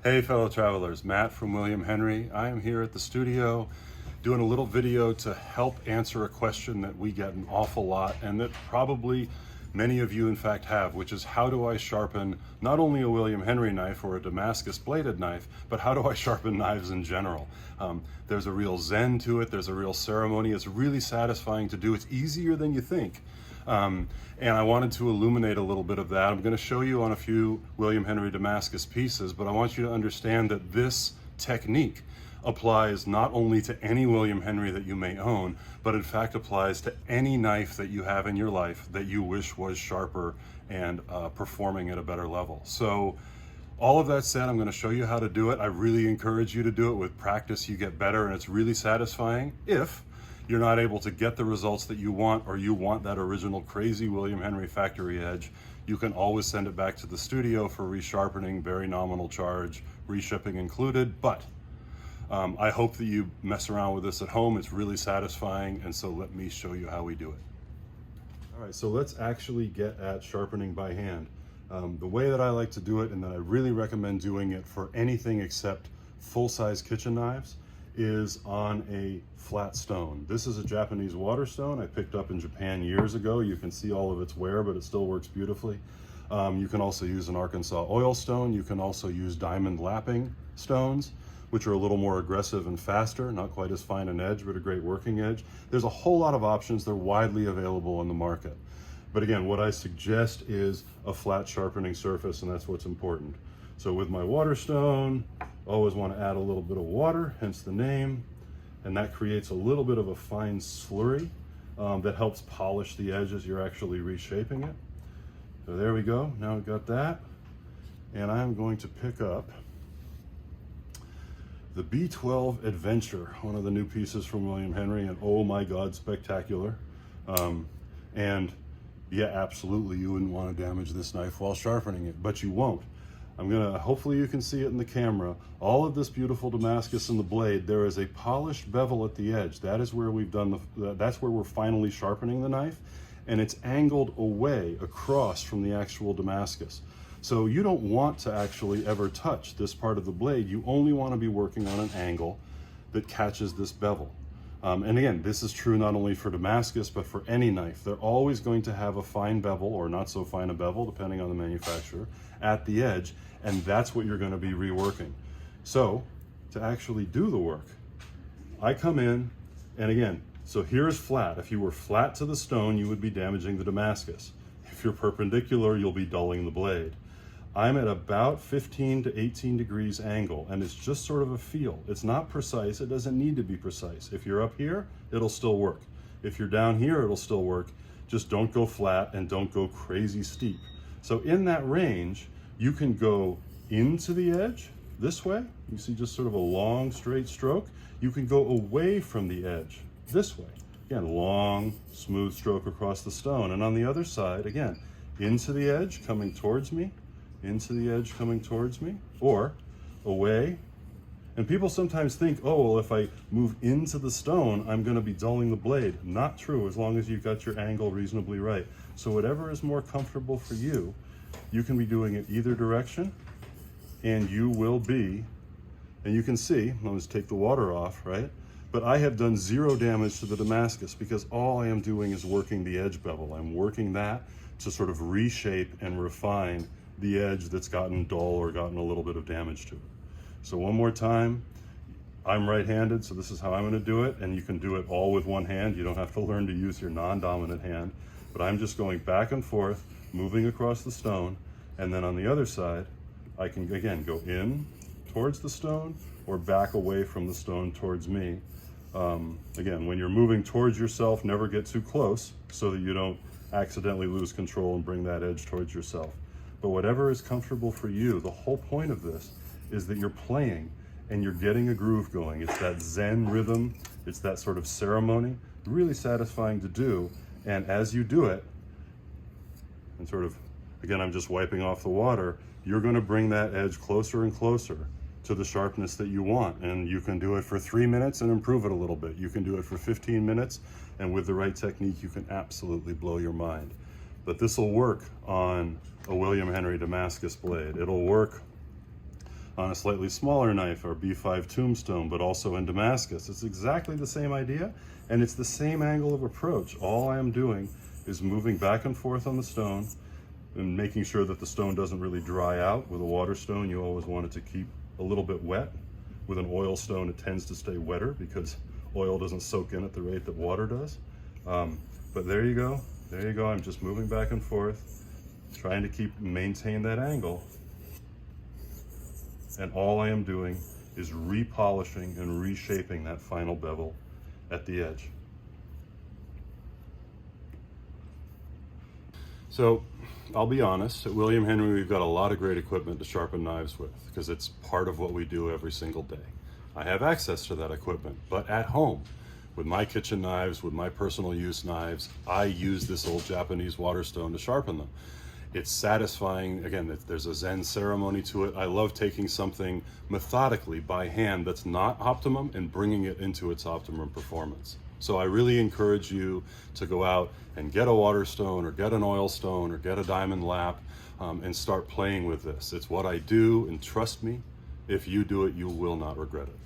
Hey fellow travelers, Matt from William Henry. I am here at the studio doing a little video to help answer a question that we get an awful lot and that probably many of you in fact have, which is how do I sharpen not only a William Henry knife or a Damascus bladed knife, but how do I sharpen knives in general? There's a real zen to it, there's a real ceremony, it's really satisfying to do, it's easier than you think. And I wanted to illuminate a little bit of that. I'm going to show you on a few William Henry Damascus pieces, but I want you to understand that this technique applies not only to any William Henry that you may own, but in fact applies to any knife that you have in your life that you wish was sharper and performing at a better level. So all of that said, I'm going to show you how to do it. I really encourage you to do it. With practice you get better, and it's really satisfying. If you're not able to get the results that you want, or you want that original crazy William Henry factory edge, you can always send it back to the studio for resharpening, very nominal charge, reshipping included. But I hope that you mess around with this at home. It's really satisfying, and so let me show you how we do it. All right, so let's actually get at sharpening by hand. The way that I like to do it, and that I really recommend doing it for anything except full-size kitchen knives, is on a flat stone. This is a Japanese water stone I picked up in Japan years ago. You can see all of its wear, but it still works beautifully. You can also use an Arkansas oil stone. You can also use diamond lapping stones, which are a little more aggressive and faster, not quite as fine an edge, but a great working edge. There's a whole lot of options. They're widely available in the market. But again, what I suggest is a flat sharpening surface, and that's what's important. So with my water stone, always want to add a little bit of water, hence the name, and that creates a little bit of a fine slurry that helps polish the edge as you're actually reshaping it. So there we go, now we've got that. And I'm going to pick up the B12 Adventure, one of the new pieces from William Henry, and oh my God, spectacular. And yeah, absolutely, you wouldn't want to damage this knife while sharpening it, but you won't. Hopefully you can see it in the camera. All of this beautiful Damascus in the blade, there is a polished bevel at the edge. That is where we've done that's where we're finally sharpening the knife, and it's angled away across from the actual Damascus. So you don't want to actually ever touch this part of the blade. You only want to be working on an angle that catches this bevel. And again, this is true not only for Damascus, but for any knife. They're always going to have a fine bevel, or not so fine a bevel, depending on the manufacturer, at the edge, and that's what you're going to be reworking. So to actually do the work, I come in, and again, so here's flat. If you were flat to the stone, you would be damaging the Damascus. If you're perpendicular, you'll be dulling the blade. I'm at about 15 to 18 degrees angle, and it's just sort of a feel. It's not precise, it doesn't need to be precise. If you're up here, it'll still work. If you're down here, it'll still work. Just don't go flat and don't go crazy steep. So in that range, you can go into the edge this way. You see just sort of a long straight stroke. You can go away from the edge this way. Again, long, smooth stroke across the stone. And on the other side, again, into the edge, coming towards me, into the edge, coming towards me, or away. And people sometimes think, oh, well, if I move into the stone, I'm going to be dulling the blade. Not true, as long as you've got your angle reasonably right. So whatever is more comfortable for you, you can be doing it either direction, and you will be, and you can see, I'll just take the water off, right? But I have done zero damage to the Damascus because all I am doing is working the edge bevel. I'm working that to sort of reshape and refine the edge that's gotten dull or gotten a little bit of damage to it. So one more time, I'm right-handed, so this is how I'm going to do it, and you can do it all with one hand. You don't have to learn to use your non-dominant hand, but I'm just going back and forth, moving across the stone, and then on the other side, I can again go in towards the stone or back away from the stone towards me. Again, when you're moving towards yourself, never get too close so that you don't accidentally lose control and bring that edge towards yourself. But whatever is comfortable for you, the whole point of this is that you're playing and you're getting a groove going. It's that Zen rhythm, it's that sort of ceremony, really satisfying to do. And as you do it, and sort of, again, I'm just wiping off the water, you're going to bring that edge closer and closer to the sharpness that you want. And you can do it for 3 minutes and improve it a little bit. You can do it for 15 minutes, and with the right technique, you can absolutely blow your mind. But this will work on a William Henry Damascus blade. It'll work on a slightly smaller knife, our B5 Tombstone, but also in Damascus. It's exactly the same idea, and it's the same angle of approach. All I am doing is moving back and forth on the stone and making sure that the stone doesn't really dry out. With a water stone, you always want it to keep a little bit wet. With an oil stone, it tends to stay wetter because oil doesn't soak in at the rate that water does. But there you go. There you go. I'm just moving back and forth, trying to maintain that angle. And all I am doing is repolishing and reshaping that final bevel at the edge. So I'll be honest, at William Henry, we've got a lot of great equipment to sharpen knives with because it's part of what we do every single day. I have access to that equipment, but at home, with my kitchen knives, with my personal use knives, I use this old Japanese water stone to sharpen them. It's satisfying. Again, there's a Zen ceremony to it. I love taking something methodically by hand that's not optimum and bringing it into its optimum performance. So I really encourage you to go out and get a water stone or get an oil stone or get a diamond lap and start playing with this. It's what I do, and trust me, if you do it, you will not regret it.